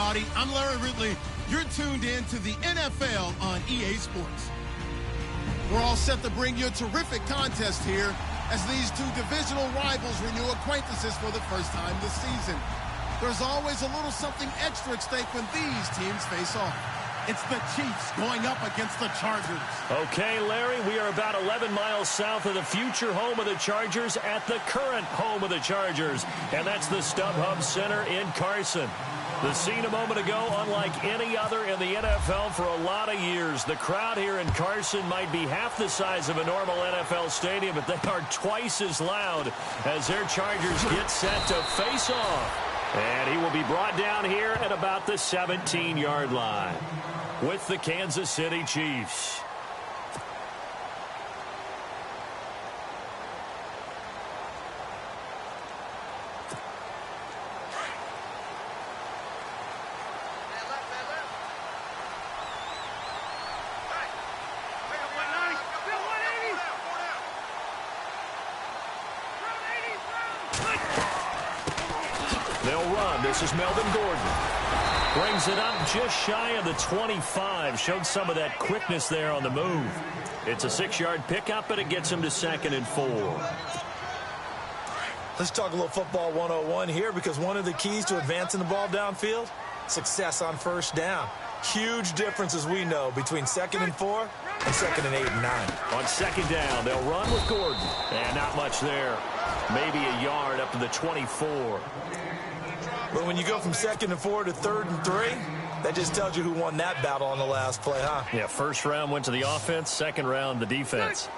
everybody. I'm Larry Ridley. You're tuned in to the NFL on EA Sports. We're all set to bring you a terrific contest here as these two divisional rivals renew acquaintances for the first time this season. There's always a little something extra at stake when these teams face off. It's the Chiefs going up against the Chargers. Okay, Larry, we are about 11 miles south of the future home of the Chargers at the current home of the Chargers, and that's the StubHub Center in Carson. The scene a moment ago, unlike any other in the NFL for a lot of years. The crowd here in Carson might be half the size of a normal NFL stadium, but they are twice as loud as their Chargers get set to face off. And he will be brought down here at about the 17-yard line with the Kansas City Chiefs. They'll run. This is Melvin Gordon. Brings it up just shy of the 25. Showed some of that quickness there on the move. It's a 6-yard pickup, but it gets him to 2nd and 4. Let's talk a little football 101 here, because one of the keys to advancing the ball downfield, success on first down. Huge difference, as we know, between 2nd and 4 and 2nd and 8 and 9. On 2nd down, they'll run with Gordon. And not much there. Maybe a yard up to the 24. But when you go from 2nd and 4 to 3rd and 3, that just tells you who won that battle on the last play, huh? Yeah, first round went to the offense, second round the defense.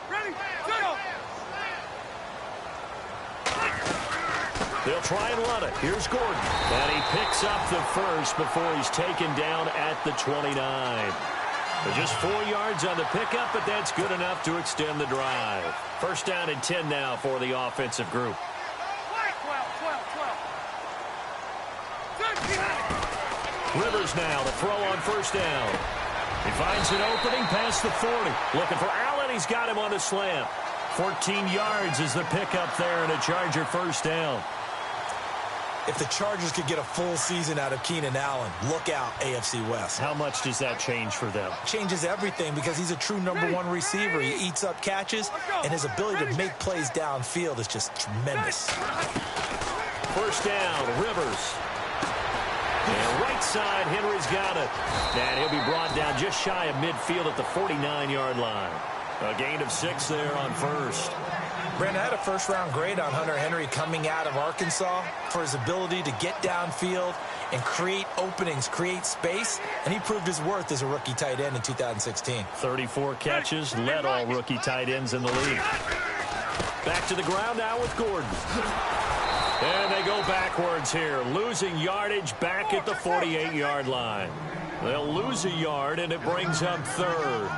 They'll try and run it. Here's Gordon. And he picks up the first before he's taken down at the 29. But just 4 yards on the pickup, but that's good enough to extend the drive. First down and 10 now for the offensive group. Rivers now to throw on first down. He finds an opening past the 40. Looking for Allen. He's got him on the slant. 14 yards is the pickup there, and a Charger first down. If the Chargers could get a full season out of Keenan Allen, look out, AFC West. How much does that change for them? Changes everything, because he's a true #1 receiver. He eats up catches, and his ability to make plays downfield is just tremendous. First down, Rivers. And right side, Henry's got it. And he'll be brought down just shy of midfield at the 49-yard line. A gain of 6 there on first. Brandon, I had a first-round grade on Hunter Henry coming out of Arkansas for his ability to get downfield and create openings, create space, and he proved his worth as a rookie tight end in 2016. 34 catches, led all rookie tight ends in the league. Back to the ground now with Gordon. And they go backwards here, losing yardage back at the 48-yard line. They'll lose a yard, and it brings up 3rd.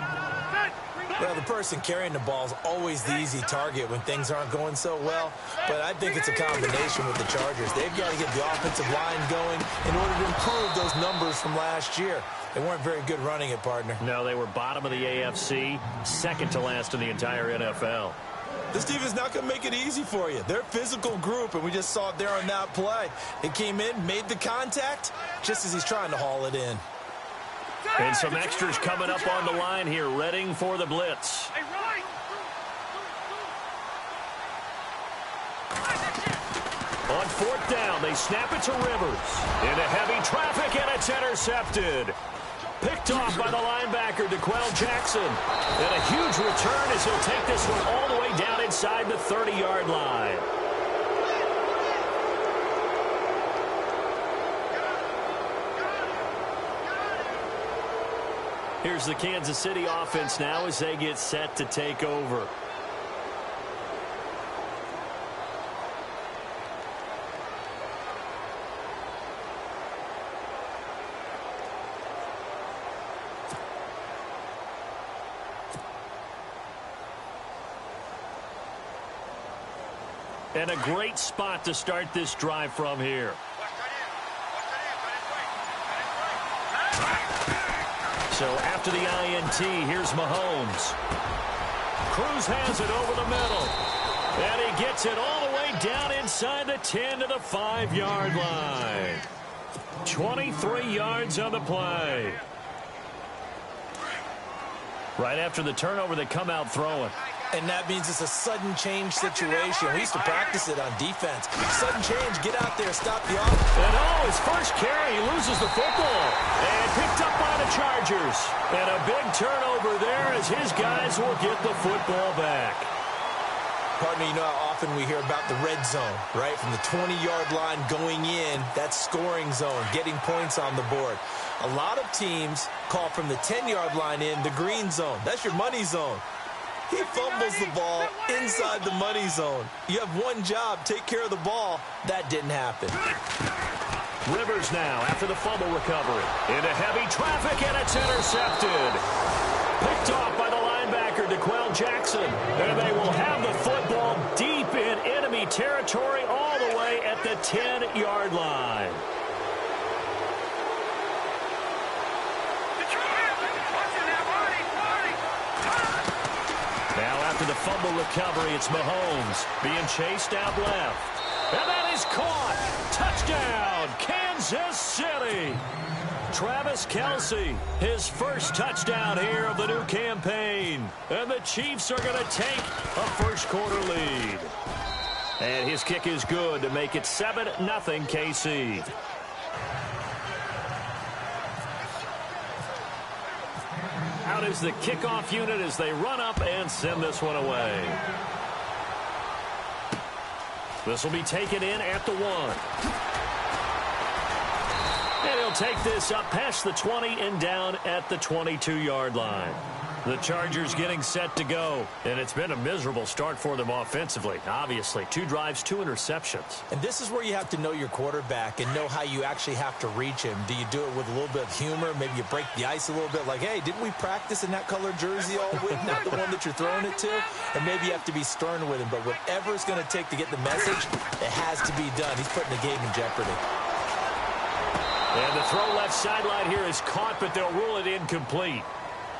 Well, the person carrying the ball is always the easy target when things aren't going so well, but I think it's a combination with the Chargers. They've got to get the offensive line going in order to improve those numbers from last year. They weren't very good running it, partner. No, they were bottom of the AFC, second to last in the entire NFL. This team is not going to make it easy for you. They're a physical group, and we just saw it there on that play. They came in, made the contact, just as he's trying to haul it in. And some extras coming up on the line here, readying for the blitz. On 4th down, they snap it to Rivers. Into heavy traffic, and it's intercepted. Picked off by the linebacker, DeQuell Jackson. And a huge return as he'll take this one all the way down inside the 30-yard line. Here's the Kansas City offense now as they get set to take over. And a great spot to start this drive from here. So after the INT, here's Mahomes. Cruz has it over the middle. And he gets it all the way down inside the 10 to the 5-yard line. 23 yards on the play. Right after the turnover, they come out throwing. And that means it's a sudden change situation. We used to practice it on defense. Sudden change, get out there, stop the offense. And his first carry, he loses the football. And picked up by the Chargers. And a big turnover there as his guys will get the football back. Partner, you know how often we hear about the red zone, right? From the 20-yard line going in, that's scoring zone, getting points on the board. A lot of teams call from the 10-yard line in the green zone. That's your money zone. He fumbles the ball inside the money zone. You have one job, take care of the ball. That didn't happen. Rivers now after the fumble recovery. Into heavy traffic, and it's intercepted. Picked off by the linebacker, DeQuell Jackson. And they will have the football deep in enemy territory all the way at the 10-yard line. Now after the fumble recovery, it's Mahomes being chased out left. And that is caught. Touchdown, Kansas City. Travis Kelce, his first touchdown here of the new campaign. And the Chiefs are going to take a first-quarter lead. And his kick is good to make it 7-0 KC. Out is the kickoff unit as they run up and send this one away. This will be taken in at the 1. And he'll take this up past the 20 and down at the 22-yard line. The Chargers getting set to go. And it's been a miserable start for them offensively. Obviously, 2 drives, 2 interceptions. And this is where you have to know your quarterback and know how you actually have to reach him. Do you do it with a little bit of humor? Maybe you break the ice a little bit like, hey, didn't we practice in that color jersey all week? Not the one that you're throwing it to? And maybe you have to be stern with him. But whatever it's going to take to get the message, it has to be done. He's putting the game in jeopardy. And the throw left sideline here is caught, but they'll rule it incomplete.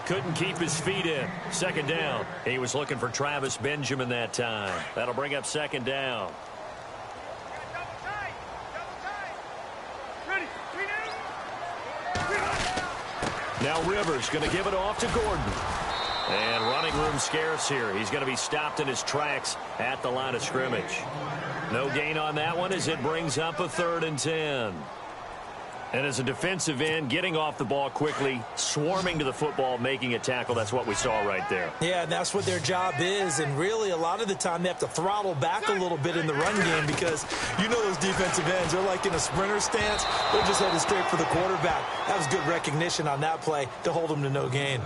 Couldn't keep his feet in. Second down. He was looking for Travis Benjamin that time. That'll bring up second down. Now Rivers going to give it off to Gordon. And running room scarce here. He's going to be stopped in his tracks at the line of scrimmage. No gain on that one as it brings up a 3rd and 10. And as a defensive end, getting off the ball quickly, swarming to the football, making a tackle. That's what we saw right there. Yeah, that's what their job is. And really, a lot of the time, they have to throttle back a little bit in the run game because you know those defensive ends, they're like in a sprinter stance. They're just headed straight for the quarterback. That was good recognition on that play to hold them to no gain.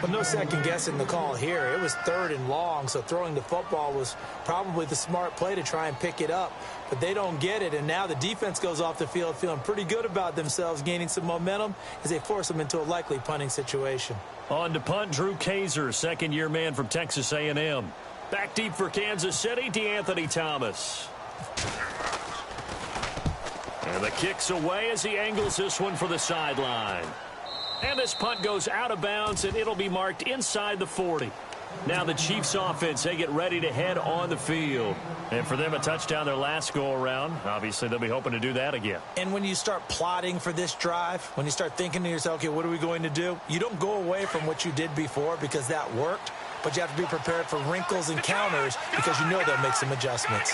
But no second guessing the call here. It was 3rd and long, so throwing the football was probably the smart play to try and pick it up. But they don't get it, and now the defense goes off the field feeling pretty good about themselves, gaining some momentum as they force them into a likely punting situation. On to punt, Drew Kaiser, second-year man from Texas A&M. Back deep for Kansas City, DeAnthony Thomas. And the kick's away as he angles this one for the sideline. And this punt goes out of bounds, and it'll be marked inside the 40. Now the Chiefs offense, they get ready to head on the field. And for them, a touchdown their last go-around. Obviously, they'll be hoping to do that again. And when you start plotting for this drive, when you start thinking to yourself, okay, what are we going to do? You don't go away from what you did before because that worked, but you have to be prepared for wrinkles and counters because you know they'll make some adjustments.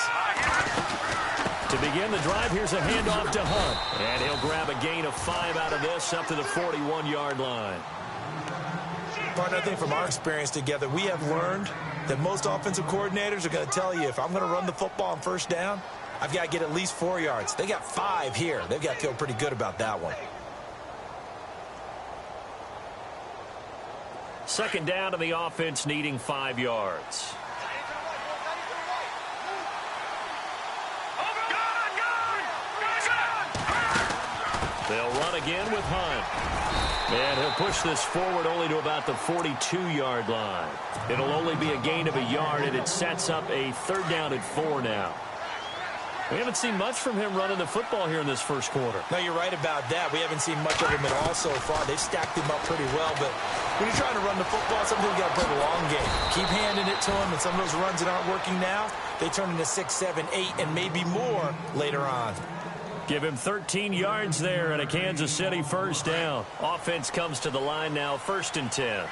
To begin the drive, here's a handoff to Hunt. And he'll grab a gain of 5 out of this up to the 41-yard line. Partner, I think from our experience together, we have learned that most offensive coordinators are going to tell you if I'm going to run the football on first down, I've got to get at least 4 yards. They got 5 here. They've got to feel pretty good about that one. Second down to the offense needing 5 yards. They'll run again with Hunt. And he'll push this forward only to about the 42-yard line. It'll only be a gain of a yard, and it sets up a 3rd down and 4 now. We haven't seen much from him running the football here in this first quarter. No, you're right about that. We haven't seen much of him at all so far. They've stacked him up pretty well, but when you're trying to run the football, sometimes you got to play the long game. Keep handing it to him, and some of those runs that aren't working now, they turn into 6, 7, 8, and maybe more later on. Give him 13 yards there and a Kansas City first down. Offense comes to the line now, 1st and 10.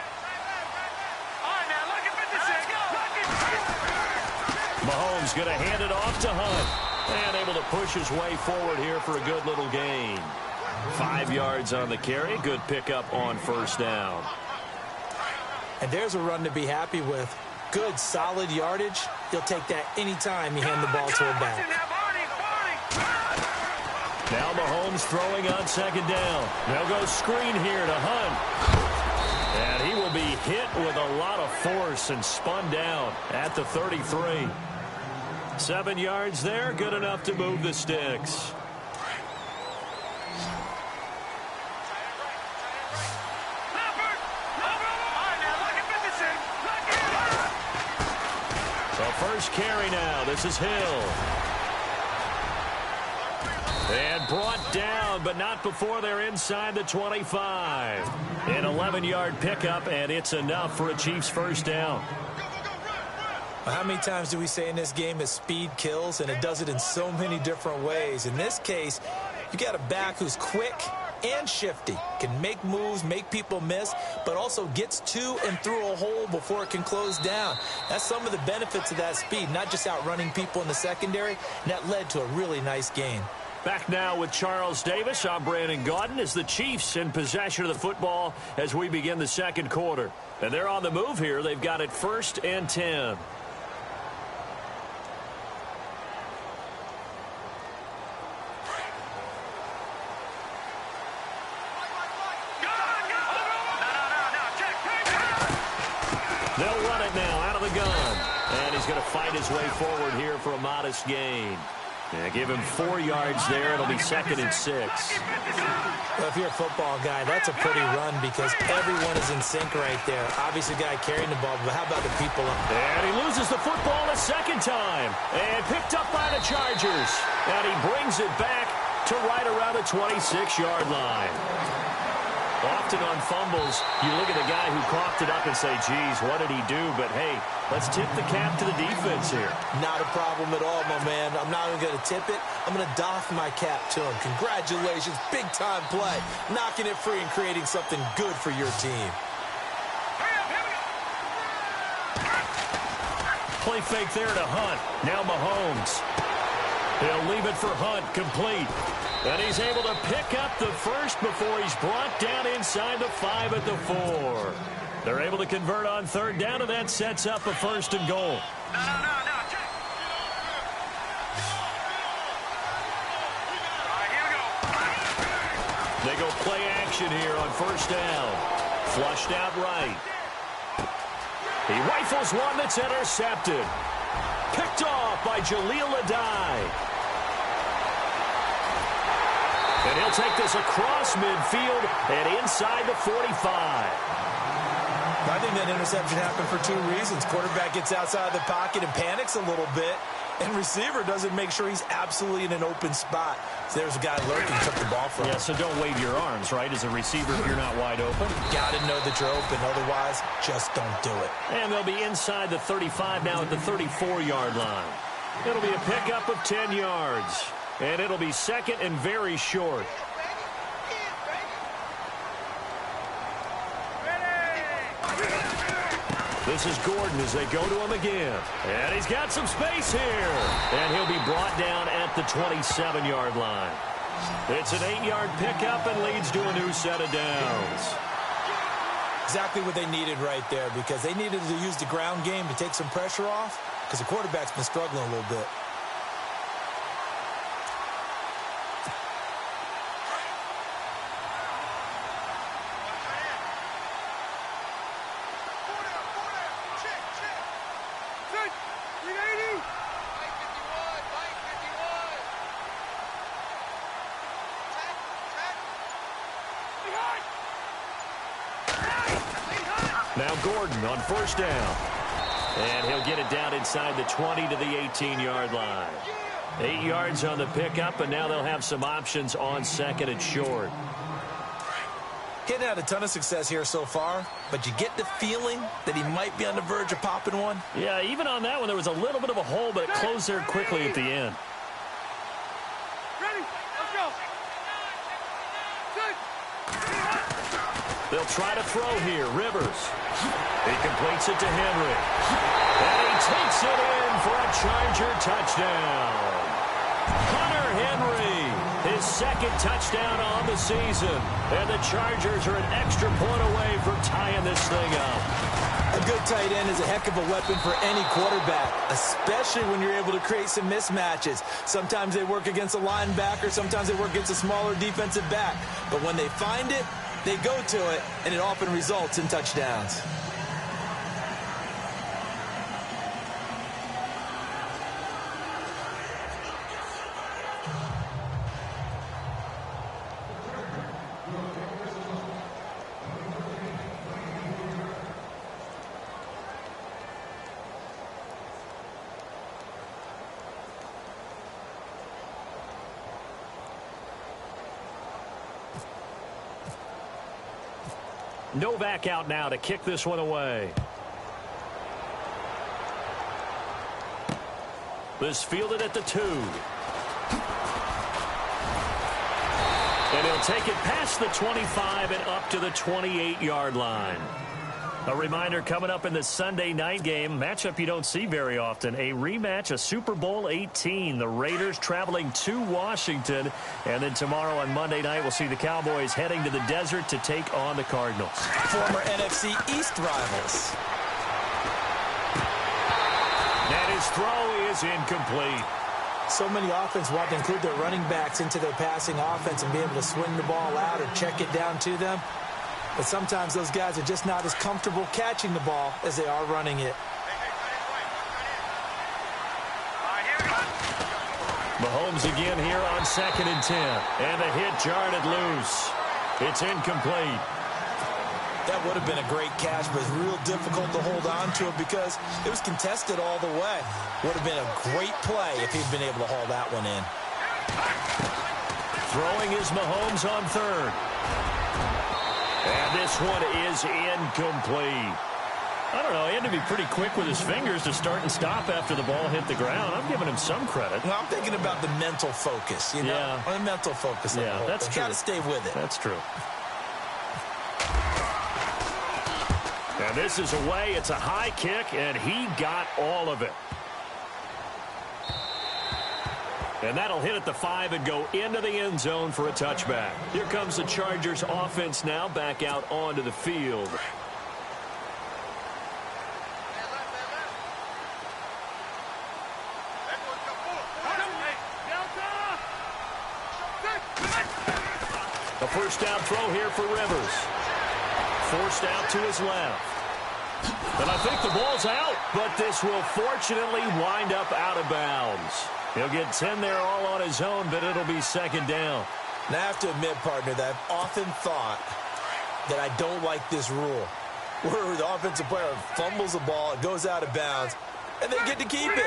Mahomes going to hand it off to Hunt. And able to push his way forward here for a good little gain. 5 yards on the carry. Good pickup on first down. And there's a run to be happy with. Good, solid yardage. He'll take that anytime you hand the ball to a back. Now Mahomes throwing on 2nd down. They'll go screen here to Hunt. And he will be hit with a lot of force and spun down at the 33. 7 yards there, good enough to move the sticks. So first carry now, this is Hill. And brought down, but not before they're inside the 25. An 11-yard pickup, and it's enough for a Chiefs first down. Well, how many times do we say in this game that speed kills, and it does it in so many different ways? In this case, you got a back who's quick and shifty, can make moves, make people miss, but also gets to and through a hole before it can close down. That's some of the benefits of that speed, not just outrunning people in the secondary, and that led to a really nice gain. Back now with Charles Davis. I'm Brandon Gaudin as the Chiefs in possession of the football as we begin the second quarter. And they're on the move here. They've got it 1st and 10. They'll run it now out of the gun. And he's going to fight his way forward here for a modest gain. Yeah, give him 4 yards there. It'll be 2nd and 6. Well, if you're a football guy, that's a pretty run because everyone is in sync right there. Obviously, the guy carrying the ball, but how about the people up there? And he loses the football a 2nd time. And picked up by the Chargers. And he brings it back to right around the 26-yard line. Often on fumbles, you look at the guy who coughed it up and say, geez, what did he do? But, hey, let's tip the cap to the defense here. Not a problem at all, my man. I'm not even going to tip it. I'm going to doff my cap to him. Congratulations. Big-time play. Knocking it free and creating something good for your team. Play fake there to Hunt. Now Mahomes. He'll leave it for Hunt, complete. And he's able to pick up the first before he's brought down inside the 5 at the 4. They're able to convert on 3rd down, and that sets up a 1st and goal. They go play action here on 1st down. Flushed out right. He rifles one that's intercepted. Picked off by Jaleel Adai. And he'll take this across midfield and inside the 45. I think that interception happened for 2 reasons. Quarterback gets outside of the pocket and panics a little bit, and receiver doesn't make sure he's absolutely in an open spot. So there's a guy lurking, took the ball from him. Yeah, so don't wave your arms, right, as a receiver if you're not wide open. Got to know that you're open. Otherwise, just don't do it. And they'll be inside the 35 now at the 34-yard line. It'll be a pickup of 10 yards. And it'll be 2nd and very short. This is Gordon as they go to him again. And he's got some space here. And he'll be brought down at the 27-yard line. It's an 8-yard pickup and leads to a new set of downs. Exactly what they needed right there because they needed to use the ground game to take some pressure off because the quarterback's been struggling a little bit. Now Gordon on 1st down. And he'll get it down inside the 20 to the 18-yard line. 8 yards on the pickup, and now they'll have some options on 2nd and short. Getting had a ton of success here so far, but you get the feeling that he might be on the verge of popping one. Yeah, even on that one, there was a little bit of a hole, but it closed there quickly at the end. Ready? Let's They'll try to throw here. Rivers. He completes it to Henry. And he takes it in for a Charger touchdown. Hunter Henry, his second touchdown on the season. And the Chargers are an extra point away from tying this thing up. A good tight end is a heck of a weapon for any quarterback, especially when you're able to create some mismatches. Sometimes they work against a linebacker, sometimes they work against a smaller defensive back. But when they find it, they go to it, and it often results in touchdowns. Novak out now to kick this one away. This fielded at the 2. And he'll take it past the 25 and up to the 28-yard line. A reminder coming up in the Sunday night game, matchup you don't see very often, a rematch of Super Bowl 18. The Raiders traveling to Washington. And then tomorrow on Monday night, we'll see the Cowboys heading to the desert to take on the Cardinals. Former NFC East rivals. And his throw is incomplete. So many offenses want to include their running backs into their passing offense and be able to swing the ball out or check it down to them. But sometimes those guys are just not as comfortable catching the ball as they are running it. Mahomes again here on 2nd and 10. And the hit jarred it loose. It's incomplete. That would have been a great catch, but it's real difficult to hold on to it because it was contested all the way. Would have been a great play if he'd been able to haul that one in. Throwing is Mahomes on 3rd. And this one is incomplete. I don't know. He had to be pretty quick with his fingers to start and stop after the ball hit the ground. I'm giving him some credit. Well, I'm thinking about the mental focus, you know? Yeah. The mental focus. Yeah, that's true. Got to stay with it. That's true. And this is away. It's a high kick, and he got all of it. And that'll hit at the 5 and go into the end zone for a touchback. Here comes the Chargers offense now back out onto the field. A first down throw here for Rivers. Forced out to his left. And I think the ball's out, but this will fortunately wind up out of bounds. He'll get 10 there all on his own, but it'll be 2nd down. Now, I have to admit, partner, that I've often thought that I don't like this rule, where the offensive player fumbles the ball, it goes out of bounds, and they get to keep it.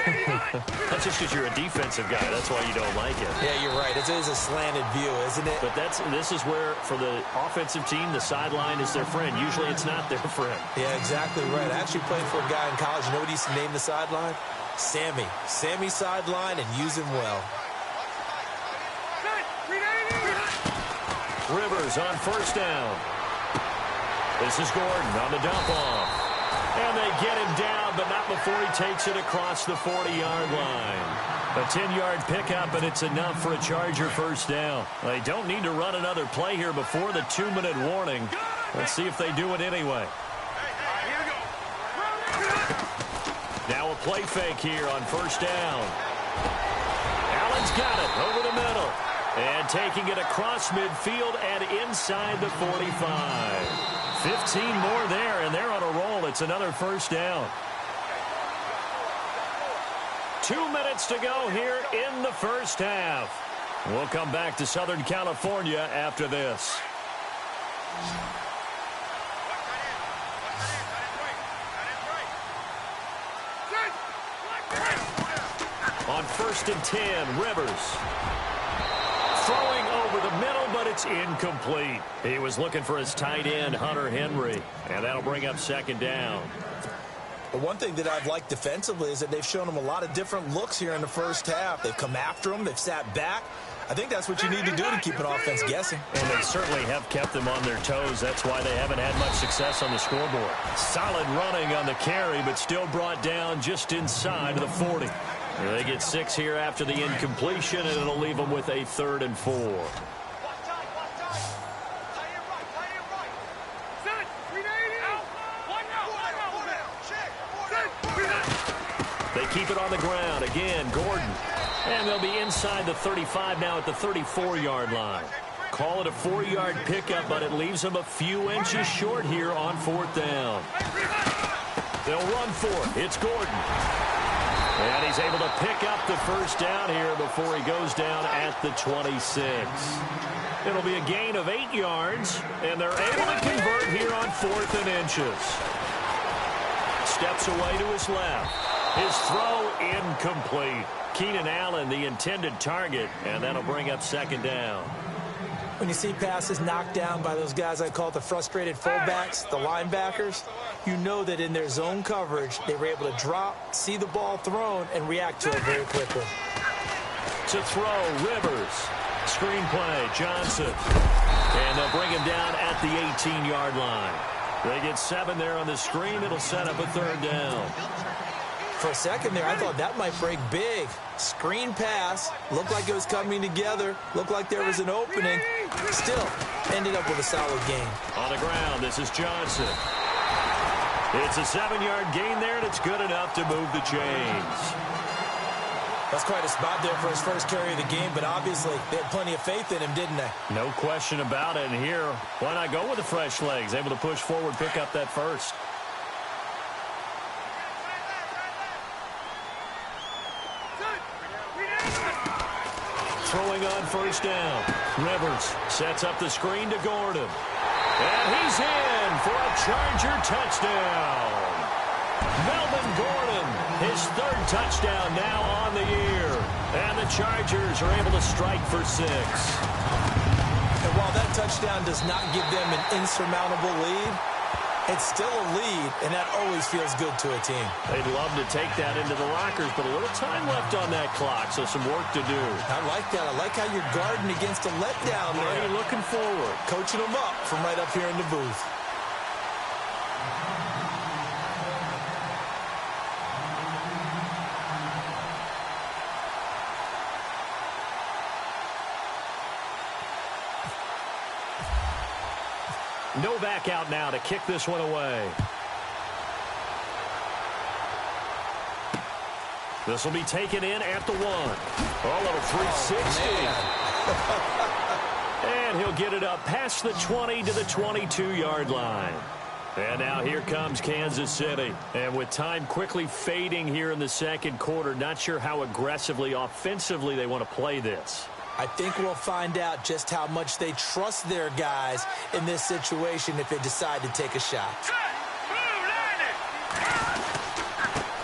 That's just because you're a defensive guy. That's why you don't like it. Yeah, you're right. It is a slanted view, isn't it? But this is where, for the offensive team, the sideline is their friend. Usually it's not their friend. Yeah, exactly right. I actually played for a guy in college. You know what he used to name the sideline? Sammy. Sammy sideline, and use him well. Rivers on first down. This is Gordon on the dump off. And they get him down, but not before he takes it across the 40-yard line. A 10-yard pickup, and it's enough for a Charger first down. They don't need to run another play here before the 2-minute warning. Let's see if they do it anyway. Now a play fake here on first down. Allen's got it over the middle. And taking it across midfield and inside the 45. 15 more there, and they're on a roll. It's another first down. 2 minutes to go here in the first half. We'll come back to Southern California after this. On 1st and 10, Rivers. Throwing over the middle, but it's incomplete. He was looking for his tight end, Hunter Henry, and that'll bring up 2nd down. But one thing that I've liked defensively is that they've shown them a lot of different looks here in the first half. They've come after them. They've sat back. I think that's what you need to do to keep an offense guessing. And they certainly have kept them on their toes. That's why they haven't had much success on the scoreboard. Solid running on the carry, but still brought down just inside of the 40. They get 6 here after the incompletion, and it'll leave them with a 3rd and 4. They keep it on the ground. Again, Gordon. And they'll be inside the 35 now at the 34-yard line. Call it a 4-yard pickup, but it leaves them a few inches short here on 4th down. They'll run for it. It's Gordon. And he's able to pick up the first down here before he goes down at the 26. It'll be a gain of 8 yards, and they're able to convert here on 4th and inches. Steps away to his left. His throw incomplete. Keenan Allen, the intended target, and that'll bring up 2nd down. When you see passes knocked down by those guys I call the frustrated fullbacks, the linebackers, you know that in their zone coverage, they were able to drop, see the ball thrown, and react to it very quickly. To throw, Rivers. Screenplay, Johnson. And they'll bring him down at the 18-yard line. They get 7 there on the screen. It'll set up a 3rd down. For a second there, I thought that might break big. Screen pass. Looked like it was coming together. Looked like there was an opening. Still, ended up with a solid gain. On the ground, this is Johnson. It's a 7-yard gain there, and it's good enough to move the chains. That's quite a spot there for his first carry of the game, but obviously they had plenty of faith in him, didn't they? No question about it. And here, why not go with the fresh legs? Able to push forward, pick up that first. Throwing on 1st down. Rivers sets up the screen to Gordon. And he's in for a Charger touchdown. Melvin Gordon, his 3rd touchdown now on the year. And the Chargers are able to strike for 6. And while that touchdown does not give them an insurmountable lead, it's still a lead, and that always feels good to a team. They'd love to take that into the lockers, but a little time left on that clock, so some work to do. I like that. I like how you're guarding against a letdown there. Already looking forward. Coaching them up from right up here in the booth. Novak out now to kick this one away. This will be taken in at the 1. Oh, little 360. And he'll get it up past the 20 to the 22-yard line. And now here comes Kansas City. And with time quickly fading here in the 2nd quarter, not sure how aggressively, offensively they want to play this. I think we'll find out just how much they trust their guys in this situation if they decide to take a shot.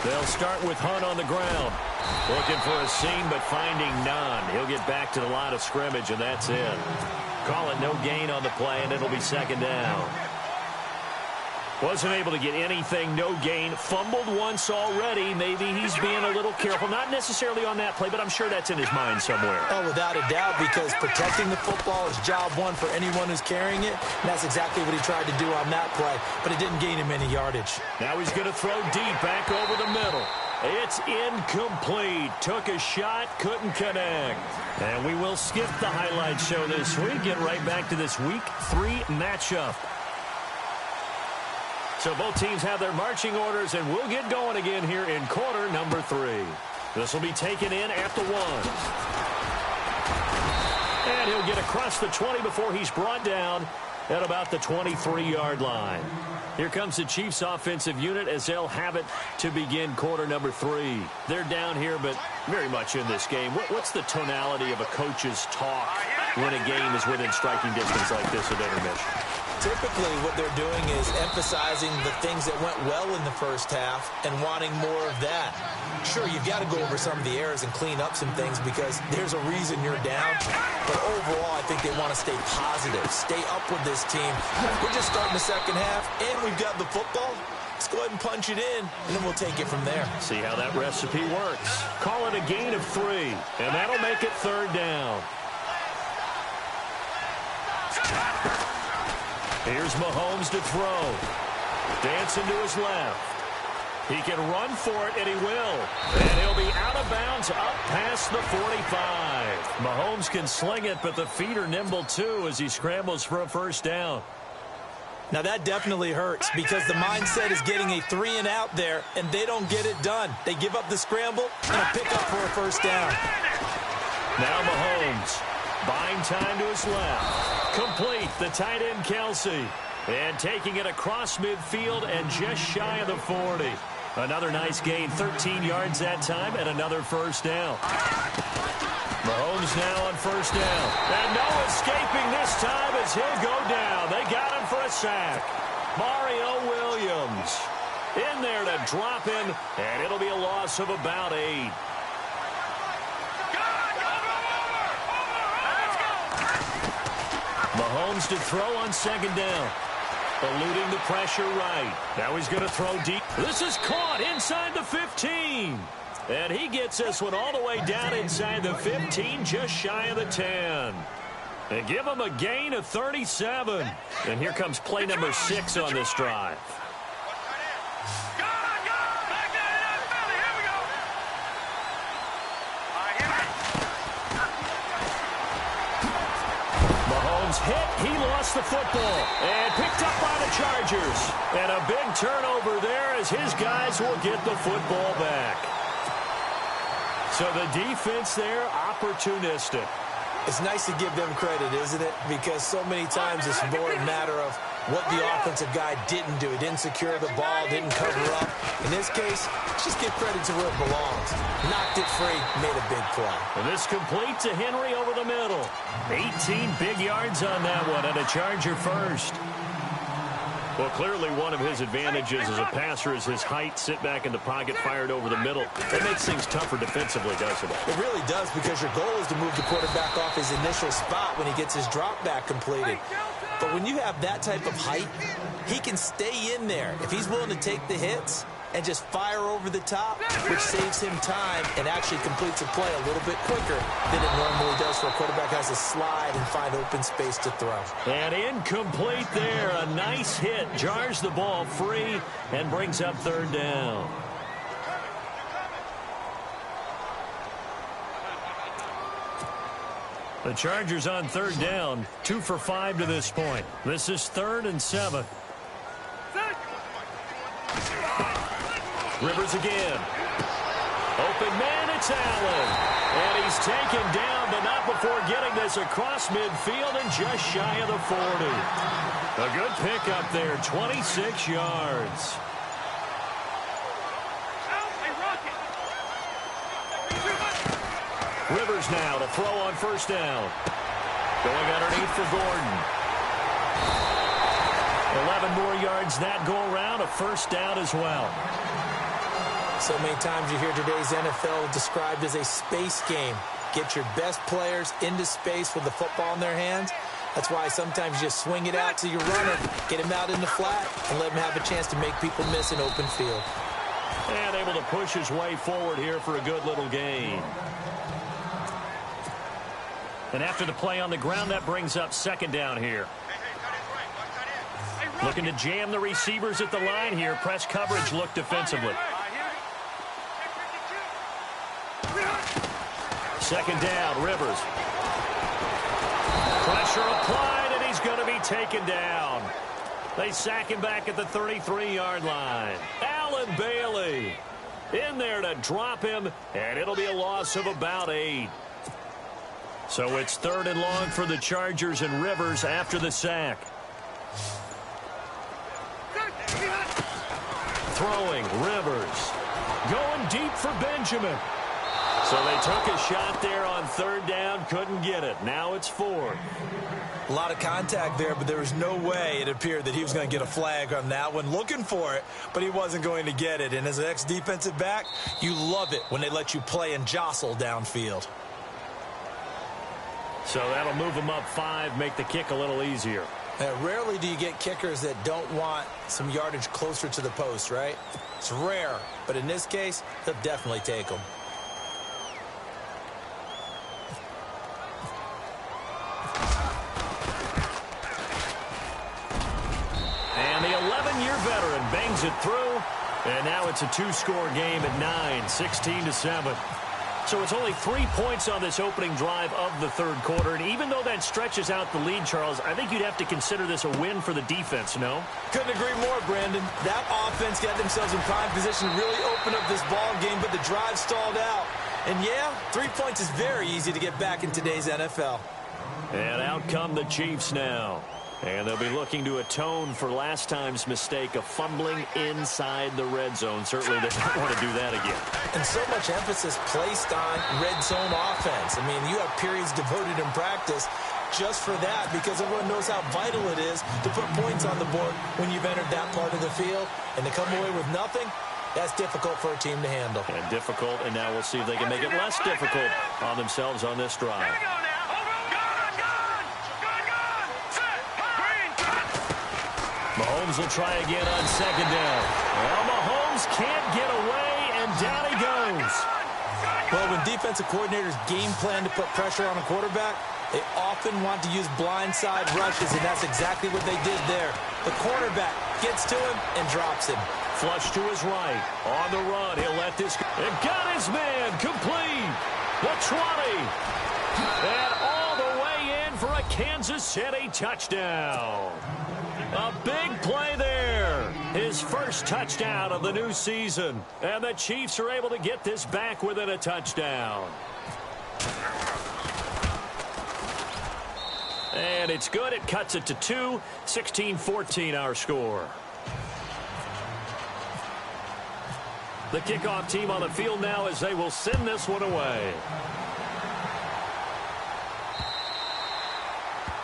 They'll start with Hunt on the ground. Looking for a seam, but finding none. He'll get back to the line of scrimmage, and that's it. Call it no gain on the play, and it'll be 2nd down. Wasn't able to get anything, no gain. Fumbled once already. Maybe he's being a little careful. Not necessarily on that play, but I'm sure that's in his mind somewhere. Oh, without a doubt, because protecting the football is job one for anyone who's carrying it. And that's exactly what he tried to do on that play, but it didn't gain him any yardage. Now he's going to throw deep back over the middle. It's incomplete. Took a shot, couldn't connect. And we will skip the highlight show this week. Get right back to this Week 3 matchup. So both teams have their marching orders, and we'll get going again here in quarter number 3. This will be taken in at the 1. And he'll get across the 20 before he's brought down at about the 23-yard line. Here comes the Chiefs offensive unit as they'll have it to begin quarter number 3. They're down here, but very much in this game. What's the tonality of a coach's talk when a game is within striking distance like this at intermission? Typically, what they're doing is emphasizing the things that went well in the first half and wanting more of that. Sure, you've got to go over some of the errors and clean up some things because there's a reason you're down. But overall, I think they want to stay positive, stay up with this team. We're just starting the second half, and we've got the football. Let's go ahead and punch it in, and then we'll take it from there. See how that recipe works. Call it a gain of 3, and that'll make it 3rd down. Here's Mahomes to throw. Dancing to his left. He can run for it, and he will. And he'll be out of bounds up past the 45. Mahomes can sling it, but the feet are nimble, too, as he scrambles for a 1st down. Now, that definitely hurts because the mindset is getting a 3-and-out there, and they don't get it done. They give up the scramble and a pickup for a 1st down. Now Mahomes, buying time to his left. Complete, the tight end Kelsey. And taking it across midfield and just shy of the 40. Another nice gain, 13 yards that time, and another 1st down. Mahomes now on 1st down. And no escaping this time as he'll go down. They got him for a sack. Mario Williams in there to drop him, and it'll be a loss of about 8. Mahomes to throw on 2nd down. Eluding the pressure right. Now he's going to throw deep. This is caught inside the 15. And he gets this one all the way down inside the 15, just shy of the 10. They give him a gain of 37. And here comes play number 6 on this drive. Hit, he lost the football, and picked up by the Chargers. And a big turnover there as his guys will get the football back. So the defense there, opportunistic. It's nice to give them credit, isn't it? Because so many times it's more a matter of what the offensive guy didn't do. He didn't secure the ball, didn't cover up. In this case, just give credit to where it belongs. Knocked it free, made a big play. And this complete to Henry over the middle. 18 big yards on that one, and a Charger 1st. Well, clearly one of his advantages as a passer is his height. Sit back in the pocket, fired over the middle. That makes things tougher defensively, doesn't it? It really does, because your goal is to move the quarterback off his initial spot when he gets his drop back completed. But when you have that type of height, he can stay in there if he's willing to take the hits and just fire over the top, which saves him time and actually completes a play a little bit quicker than it normally does for a quarterback has to slide and find open space to throw. And incomplete there. A nice hit. Jars the ball free and brings up 3rd down. The Chargers on 3rd down. 2 for 5 to this point. This is 3rd and 7. Rivers again. Open man, it's Allen. And he's taken down, but not before getting this across midfield and just shy of the 40. A good pickup there, 26 yards. Rivers now to throw on 1st down. Going underneath for Gordon. 11 more yards that go around, a 1st down as well. So many times you hear today's NFL described as a space game. Get your best players into space with the football in their hands. That's why sometimes you just swing it out to your runner, get him out in the flat, and let him have a chance to make people miss an open field. And able to push his way forward here for a good little gain. And after the play on the ground, that brings up 2nd down here. Looking to jam the receivers at the line here. Press coverage look defensively. 2nd down, Rivers. Pressure applied, and he's going to be taken down. They sack him back at the 33-yard line. Allen Bailey in there to drop him, and it'll be a loss of about 8. So it's 3rd and long for the Chargers, and Rivers after the sack. Throwing, Rivers. Going deep for Benjamin. So they took a shot there on 3rd down, couldn't get it. Now it's 4th. A lot of contact there, but there was no way it appeared that he was going to get a flag on that one. Looking for it, but he wasn't going to get it. And as an ex-defensive back, you love it when they let you play and jostle downfield. So that'll move them up 5, make the kick a little easier. Rarely do you get kickers that don't want some yardage closer to the post, right? It's rare, but in this case, he'll definitely take them. And the 11-year veteran bangs it through, and now it's a two-score game at 9, 16-7. So it's only 3 points on this opening drive of the third quarter. And even though that stretches out the lead, Charles, I think you'd have to consider this a win for the defense, no? Couldn't agree more, Brandon. That offense got themselves in prime position to really open up this ball game, but the drive stalled out. And yeah, 3 points is very easy to get back in today's NFL. And out come the Chiefs now. And they'll be looking to atone for last time's mistake of fumbling inside the red zone. Certainly they don't want to do that again. And so much emphasis placed on red zone offense. I mean, you have periods devoted in practice just for that because everyone knows how vital it is to put points on the board when you've entered that part of the field. And to come away with nothing, that's difficult for a team to handle. And difficult, and now we'll see if they can make it less difficult on themselves on this drive. Mahomes will try again on second down. Well, Mahomes can't get away, and down he goes. Well, when defensive coordinators game plan to put pressure on a quarterback, they often want to use blindside rushes, and that's exactly what they did there. The cornerback gets to him and drops him. Flush to his right. On the run, he'll let this go. And got his man complete. The 20. And all the way in for a Kansas City touchdown. A big play there. His first touchdown of the new season. And the Chiefs are able to get this back within a touchdown. And it's good. It cuts it to 2. 16-14 our score. The kickoff team on the field now as they will send this one away.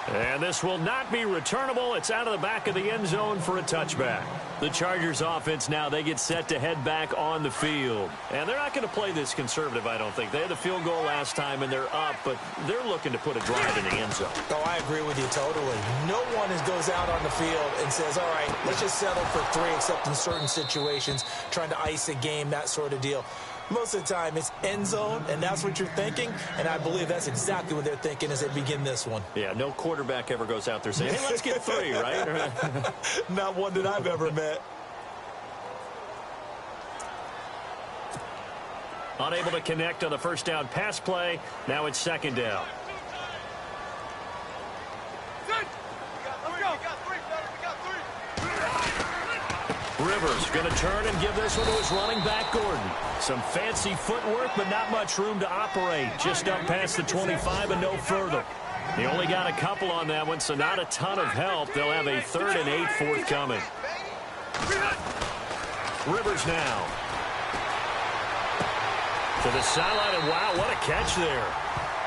And this will not be returnable. It's out of the back of the end zone for a touchback. The Chargers offense now, they get set to head back on the field. And they're not going to play this conservative, I don't think. They had the field goal last time, and they're up, but they're looking to put a drive in the end zone. Oh, I agree with you totally. No one goes out on the field and says, all right, let's just settle for 3, except in certain situations, trying to ice a game, that sort of deal. Most of the time, it's end zone, and that's what you're thinking, and I believe that's exactly what they're thinking as they begin this one. Yeah, no quarterback ever goes out there saying, hey, let's get 3, right? Not one that I've ever met. Unable to connect on the first down pass play. Now it's second down. Rivers going to turn and give this one to his running back, Gordon. Some fancy footwork, but not much room to operate. Just up past the 25 and no further. They only got a couple on that one, so not a ton of help. They'll have a 3rd and 8 forthcoming. Rivers now. To the sideline, and wow, what a catch there.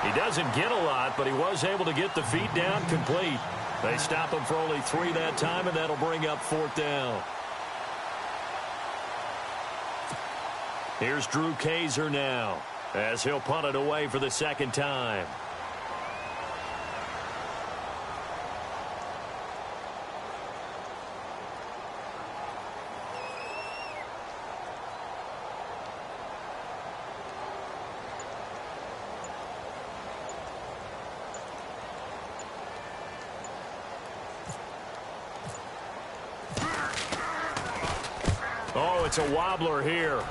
He doesn't get a lot, but he was able to get the feet down complete. They stop him for only 3 that time, and that'll bring up 4th down. Here's Drew Kaiser now, as he'll punt it away for the second time. Oh, it's a wobbler here.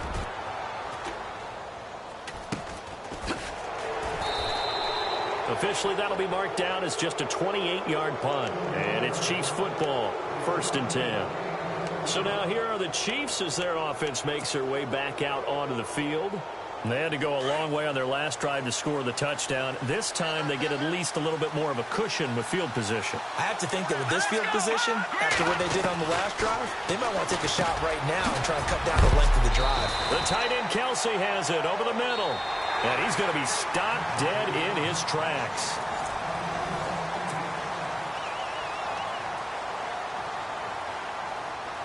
Officially, that'll be marked down as just a 28-yard punt. And it's Chiefs football, 1st and 10. So now here are the Chiefs as their offense makes their way back out onto the field. They had to go a long way on their last drive to score the touchdown. This time they get at least a little bit more of a cushion with field position. I have to think that with this field position, after what they did on the last drive, they might want to take a shot right now and try and cut down the length of the drive. The tight end Kelsey has it over the middle. And he's going to be stopped dead in his tracks.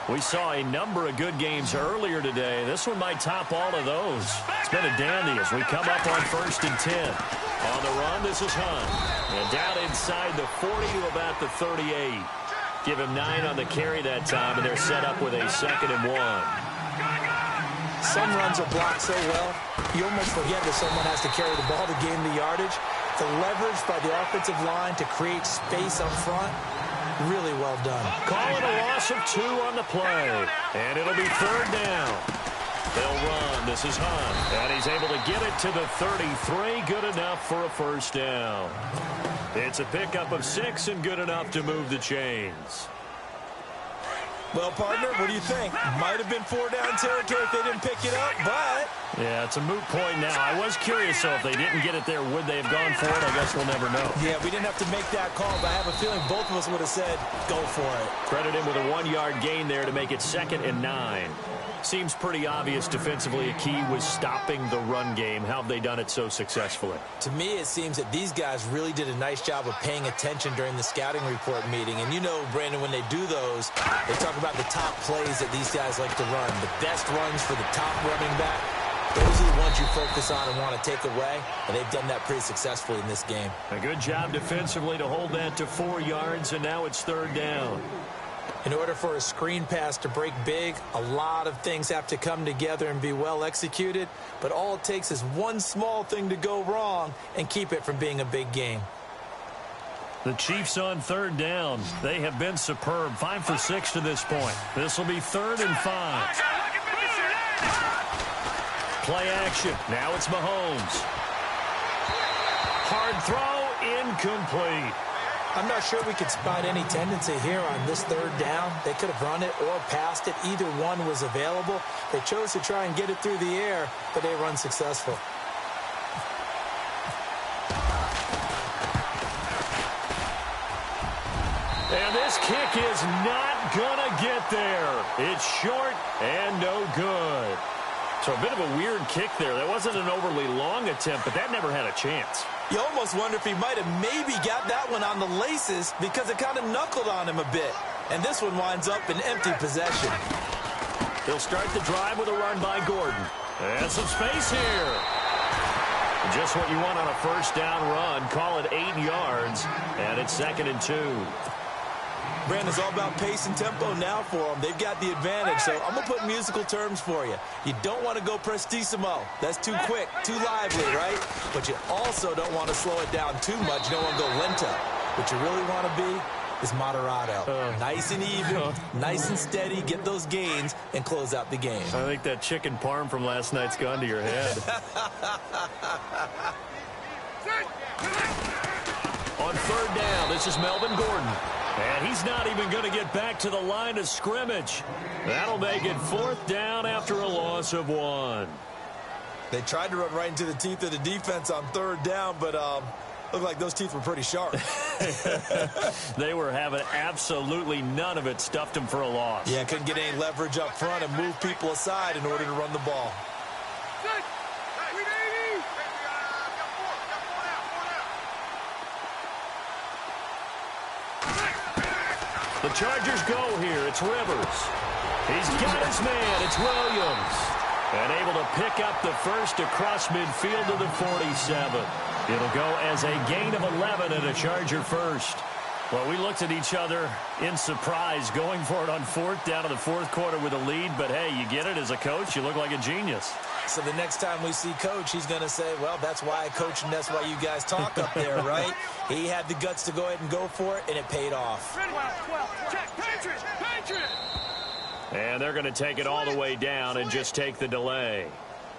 We saw a number of good games earlier today. This one might top all of those. It's been a dandy as we come up on 1st and 10. On the run, this is Hunt. And down inside the 40 to about the 38. Give him 9 on the carry that time, and they're set up with a 2nd and 1. Some runs are blocked so well, you almost forget that someone has to carry the ball to gain the yardage. The leverage by the offensive line to create space up front, really well done. Calling a loss of 2 on the play, and it'll be 3rd down. They'll run. This is Hunt, and he's able to get it to the 33. Good enough for a 1st down. It's a pickup of 6 and good enough to move the chains. Well, partner, what do you think? Might have been 4-down territory if they didn't pick it up, but... Yeah, it's a moot point now. I was curious, so if they didn't get it there, would they have gone for it? I guess we'll never know. Yeah, we didn't have to make that call, but I have a feeling both of us would have said, go for it. Credit him with a 1-yard gain there to make it 2nd and 9. Seems pretty obvious defensively a key was stopping the run game. How have they done it so successfully? To me, it seems that these guys really did a nice job of paying attention during the scouting report meeting. And you know, Brandon, when they do those, they talk about the top plays that these guys like to run. The best runs for the top running back. Those are the ones you focus on and want to take away. And they've done that pretty successfully in this game. A good job defensively to hold that to 4 yards, and now it's 3rd down. In order for a screen pass to break big, a lot of things have to come together and be well executed, but all it takes is one small thing to go wrong and keep it from being a big game. The Chiefs on 3rd down. They have been superb. 5 for 6 to this point. This will be 3rd and 5. Play action. Now it's Mahomes. Hard throw, incomplete. I'm not sure we could spot any tendency here on this 3rd down. They could have run it or passed it. Either one was available. They chose to try and get it through the air, but they run successful. And this kick is not going to get there. It's short and no good. So a bit of a weird kick there. That wasn't an overly long attempt, but that never had a chance. You almost wonder if he might have maybe got that one on the laces because it kind of knuckled on him a bit. And this one winds up in empty possession. They'll start the drive with a run by Gordon. And some space here. Just what you want on a 1st down run. Call it 8 yards. And it's 2nd and 2. Brandon's all about pace and tempo now for them. They've got the advantage, so I'm going to put musical terms for you. You don't want to go prestissimo. That's too quick, too lively, right? But you also don't want to slow it down too much. You don't want to go lento. What you really want to be is moderato. Nice and even, nice and steady, get those gains, and close out the game. I think that chicken parm from last night's gone to your head. On 3rd down, this is Melvin Gordon. And he's not even going to get back to the line of scrimmage. That'll make it 4th down after a loss of 1. They tried to run right into the teeth of the defense on 3rd down, but looked like those teeth were pretty sharp. They were having absolutely none of it. Stuffed them for a loss. Yeah, couldn't get any leverage up front and move people aside in order to run the ball. The Chargers go here. It's Rivers. He's got his man. It's Williams. And able to pick up the 1st across midfield to the 47. It'll go as a gain of 11 and a Charger 1st. Well, we looked at each other in surprise going for it on 4th down in the 4th quarter with a lead. But, hey, you get it as a coach. You look like a genius. So the next time we see Coach, he's going to say, well, that's why I coach and that's why you guys talk up there, right? He had the guts to go ahead and go for it, and it paid off. And they're going to take it all the way down and just take the delay.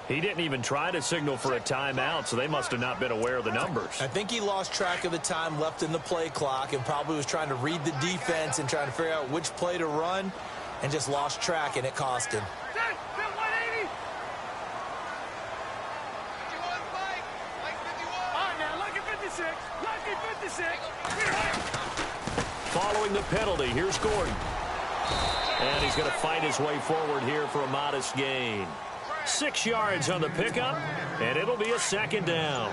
He didn't even try to signal for a timeout, so they must have not been aware of the numbers. I think he lost track of the time left in the play clock and probably was trying to read the defense and trying to figure out which play to run and just lost track, and it cost him. Following the penalty, here's Gordon. And he's going to fight his way forward here for a modest gain. 6 yards on the pickup, and it'll be a 2nd down.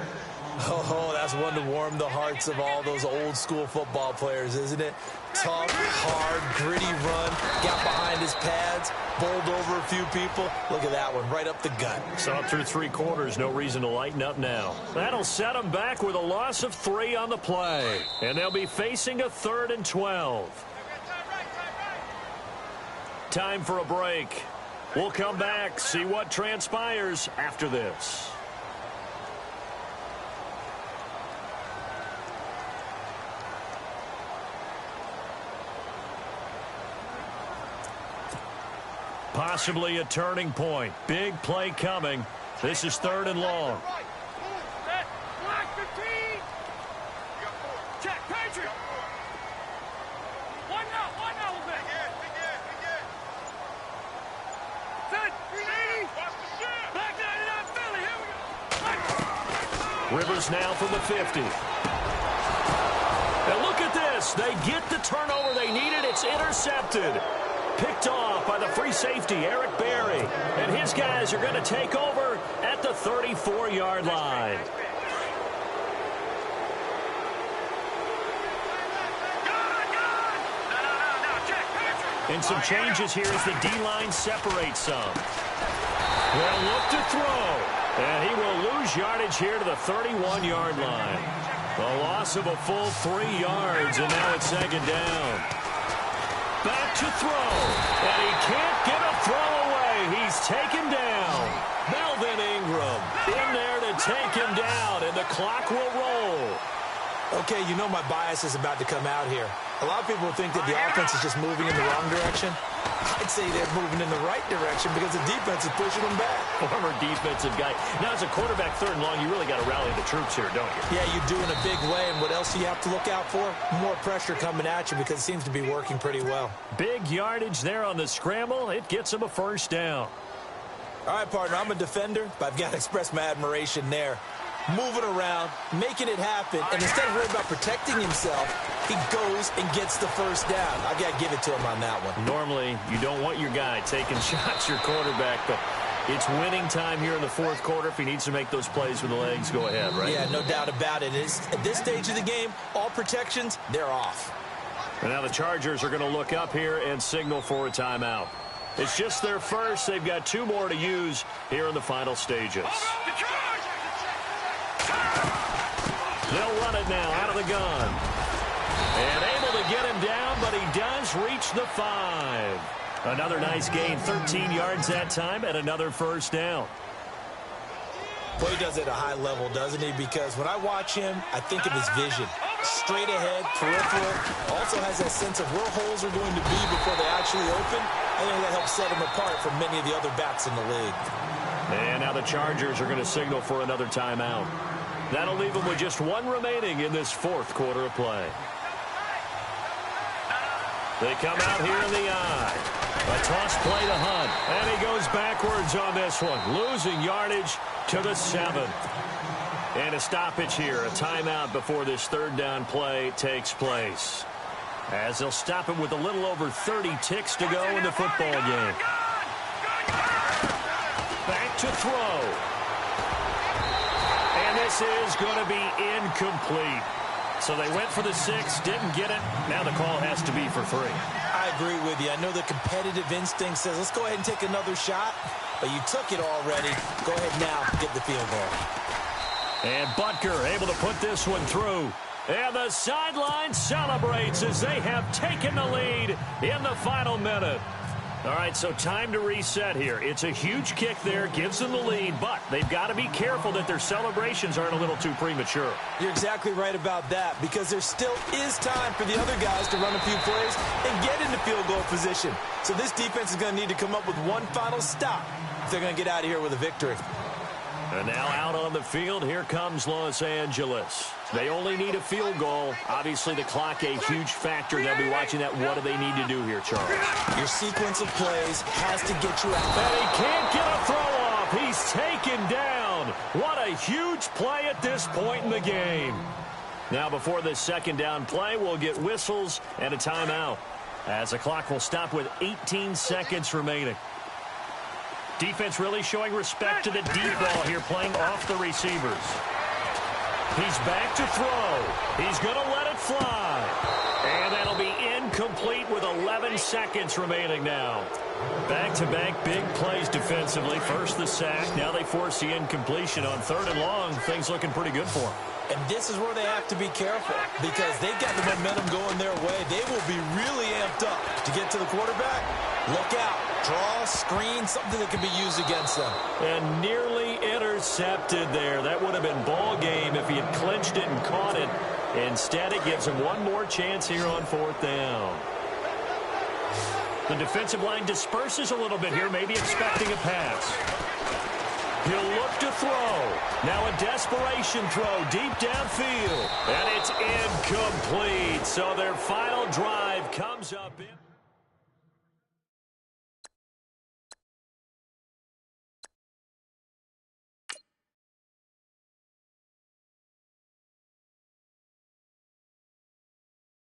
Oh, that's one to warm the hearts of all those old school football players, isn't it? Tough, hard, gritty run, got behind his pads, bowled over a few people. Look at that one, right up the gut. So up through 3 quarters, no reason to lighten up now. That'll set them back with a loss of 3 on the play. And they'll be facing a 3rd and 12. Time for a break. We'll come back, see what transpires after this. Possibly a turning point. Big play coming. This is 3rd and long. Rivers now from the 50. And look at this. They get the turnover they needed. It's intercepted. Picked off by the free safety, Eric Berry. And his guys are going to take over at the 34-yard line. And some changes here as the D-line separates some. They'll look to throw. And he will lose yardage here to the 31-yard line. A loss of a full 3 yards, and now it's 2nd down. Back to throw, and he can't get a throw away. He's taken down. Melvin Ingram in there to take him down, and the clock will roll. Okay, you know my bias is about to come out here. A lot of people think that the offense is just moving in the wrong direction. I'd say they're moving in the right direction because the defense is pushing them back. Former defensive guy. Now, as a quarterback 3rd and long, you really got to rally the troops here, don't you? Yeah, you do in a big way. And what else do you have to look out for? More pressure coming at you because it seems to be working pretty well. Big yardage there on the scramble. It gets him a 1st down. All right, partner, I'm a defender, but I've got to express my admiration there. Moving around, making it happen, and instead of worrying about protecting himself, he goes and gets the 1st down. I got to give it to him on that one. Normally, you don't want your guy taking shots, your quarterback, but it's winning time here in the 4th quarter. If he needs to make those plays with the legs, go ahead, right? Yeah, no doubt about it. At this stage of the game, all protections, they're off. And now the Chargers are going to look up here and signal for a timeout. It's just their first. They've got 2 more to use here in the final stages. They'll run it now out of the gun. And able to get him down, but he does reach the 5. Another nice gain, 13 yards that time, and another 1st down. Well, he does it at a high level, doesn't he? Because when I watch him, I think of his vision. Straight ahead, peripheral. Also has that sense of where holes are going to be before they actually open. I think that helps set him apart from many of the other backs in the league. And now the Chargers are going to signal for another timeout. That'll leave them with just 1 remaining in this 4th quarter of play. They come out here in the eye. A toss play to Hunt. And he goes backwards on this one. Losing yardage to the 7. And a stoppage here. A timeout before this 3rd down play takes place. As they'll stop him with a little over 30 ticks to go in the football game. Back to throw. And this is going to be incomplete. So they went for the 6, didn't get it. Now the call has to be for 3. I agree with you. I know the competitive instinct says, let's go ahead and take another shot. But you took it already. Go ahead now, get the field goal. And Butker able to put this one through. And the sideline celebrates as they have taken the lead in the final minute. All right, so time to reset here. It's a huge kick there, gives them the lead, but they've got to be careful that their celebrations aren't a little too premature. You're exactly right about that, because there still is time for the other guys to run a few plays and get into field goal position. So this defense is going to need to come up with one final stop if they're going to get out of here with a victory. And now out on the field, here comes Los Angeles. They only need a field goal. Obviously, the clock a huge factor. They'll be watching that. What do they need to do here, Charles? Your sequence of plays has to get you out. And he can't get a throw off. He's taken down. What a huge play at this point in the game. Now, before this 2nd down play, we'll get whistles and a timeout, as the clock will stop with 18 seconds remaining. Defense really showing respect to the deep ball here, playing off the receivers. He's back to throw. He's going to let it fly. And that'll be incomplete with 11 seconds remaining now. Back-to-back big plays defensively. First the sack. Now they force the incompletion on 3rd and long. Things looking pretty good for them. And this is where they have to be careful because they've got the momentum going their way. They will be really amped up to get to the quarterback. Look out. Draw, screen, something that can be used against them. And nearly intercepted there. That would have been ball game if he had clinched it and caught it. Instead, it gives him one more chance here on 4th down. The defensive line disperses a little bit here, maybe expecting a pass. He'll look to throw. Now a desperation throw deep downfield. And it's incomplete. So their final drive comes up in